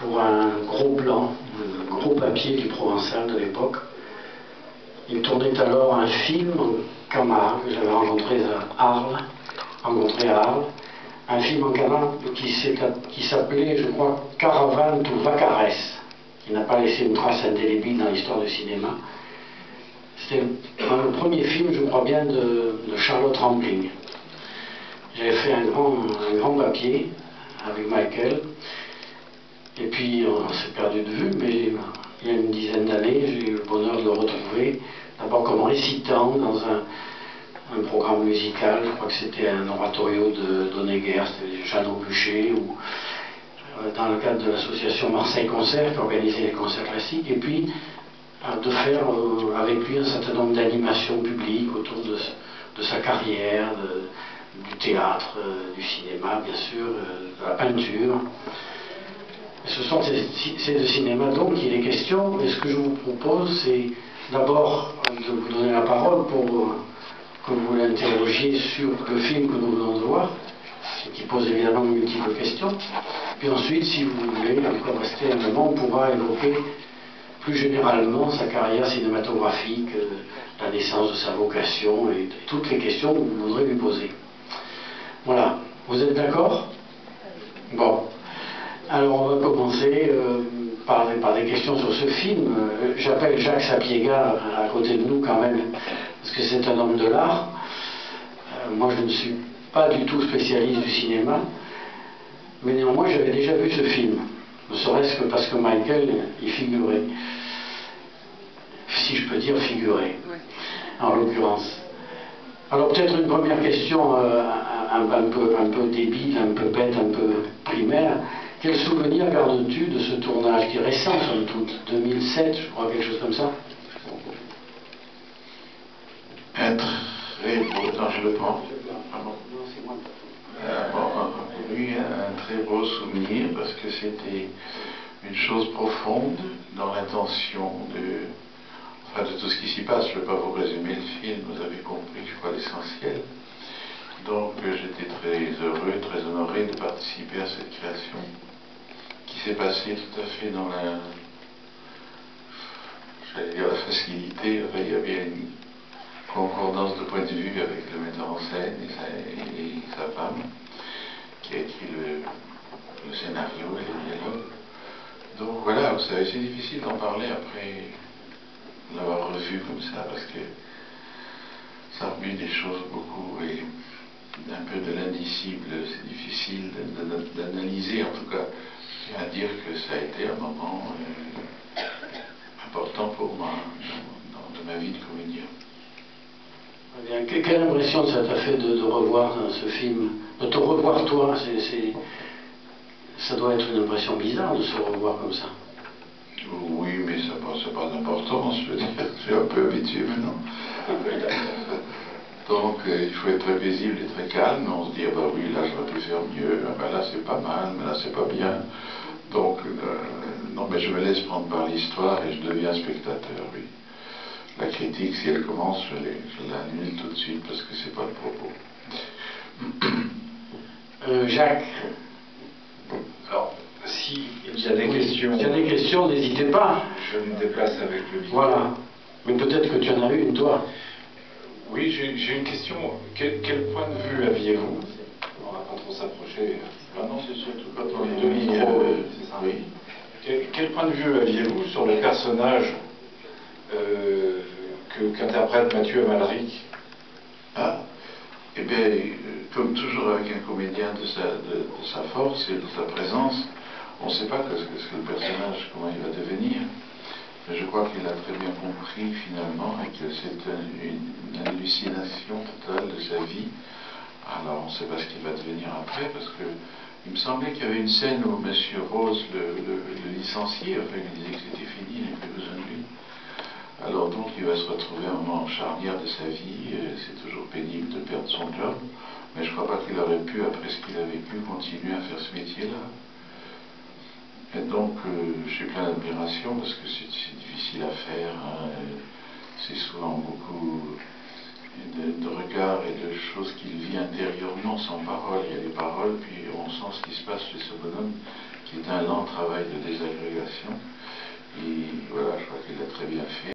pour un gros plan, un gros papier du Provençal de l'époque. Il tournait alors un film en Camargue que j'avais rencontré à Arles, un film en Camargue qui s'appelait, je crois, Caravane ou Vacarès, qui n'a pas laissé une trace indélébile dans l'histoire du cinéma. C'était le premier film, je crois bien, de Charlotte Rampling. J'avais fait un grand papier avec Michael, et puis on s'est perdu de vue, mais il y a une dizaine d'années, j'ai eu le bonheur de le retrouver, d'abord comme récitant dans un programme musical. Je crois que c'était un oratorio d'Honegger, c'était Jeannot Bûcher, ou dans le cadre de l'association Marseille Concert qui organisait les concerts classiques, et puis de faire avec lui un certain nombre d'animations publiques autour de sa carrière, du théâtre, du cinéma, bien sûr, de la peinture. Et ce sont ces deux cinémas donc il est question, et ce que je vous propose, c'est d'abord de vous donner la parole pour que vous l'interrogiez sur le film que nous venons de voir, qui pose évidemment de multiples questions. Puis ensuite, si vous voulez encore rester un moment, on pourra évoquer plus généralement sa carrière cinématographique, la naissance de sa vocation et toutes les questions que vous voudrez lui poser. Voilà. Vous êtes d'accord? Bon. Alors on va commencer par des questions sur ce film. J'appelle Jacques Sapiega à côté de nous quand même, parce que c'est un homme de l'art. Moi je ne suis pas du tout spécialiste du cinéma, mais néanmoins j'avais déjà vu ce film, ne serait-ce que parce que Michael y figurait, si je peux dire figurer, en l'occurrence. Alors peut-être une première question un peu débile, un peu bête, un peu primaire. Quel souvenir gardes-tu de ce tournage qui est récent, somme toute, 2007, je crois, quelque chose comme ça? Un très beau, attends, je le prends. Oui, un très beau souvenir parce que c'était une chose profonde dans l'intention de tout ce qui s'y passe. Je ne vais pas vous résumer le film, vous avez compris, je crois, l'essentiel. Donc j'étais très heureux, très honoré de participer à cette création qui s'est passée tout à fait dans j'allais dire la facilité. Enfin, il y avait une concordance de point de vue avec le metteur en scène et sa femme qui a écrit le scénario et les dialogues. Donc voilà, vous savez, c'est difficile d'en parler après l'avoir revu comme ça parce que ça remue des choses beaucoup et un peu de l'indicible. C'est difficile d'analyser. En tout cas, je tiens à dire que ça a été un moment important pour moi dans ma vie de comédien. Quelle impression ça t'a fait de revoir ce film, de te revoir toi? Ça doit être une impression bizarre de se revoir comme ça. Oui, mais ça n'a pas d'importance, je veux dire, je suis un peu habitué maintenant. Donc il faut être très paisible et très calme. On se dit, ah bah oui, là j'aurais pu faire mieux, ah bah là c'est pas mal, mais là c'est pas bien. Donc, non, mais je me laisse prendre par l'histoire et je deviens spectateur, oui. La critique, si elle commence, je l'annule tout de suite parce que c'est pas le propos. Jacques, alors, s'il y a des questions... S'il y a des questions, n'hésitez pas. Je me déplace avec le micro. Voilà. Mais peut-être que tu en as une, toi. Oui, j'ai une question. Quel point de vue aviez-vous? On va pas trop s'approcher. Ah non, c'est surtout quand on est de micro, c'est ça. Oui. Quel point de vue aviez-vous sur le personnage qu'interprète Mathieu Amalric? Ah, eh bien, comme toujours avec un comédien de sa force et de sa présence, on ne sait pas ce que le personnage, comment il va devenir. Mais je crois qu'il a très bien compris finalement et que c'est une hallucination totale de sa vie. Alors on ne sait pas ce qu'il va devenir après parce que il me semblait qu'il y avait une scène où M. Rose le licenciait, enfin il lui disait que c'était fini, il n'avait plus besoin de lui. Alors donc il va se retrouver un moment charnière de sa vie, c'est toujours pénible de perdre son job, mais je ne crois pas qu'il aurait pu, après ce qu'il a vécu, continuer à faire ce métier-là. Et donc je suis plein d'admiration parce que c'est difficile à faire, hein, c'est souvent beaucoup de regards et de choses qu'il vit intérieurement sans parole. Il y a des paroles, puis on sent ce qui se passe chez ce bonhomme qui est un lent travail de désagrégation. Et voilà, je crois qu'il l'a très bien fait.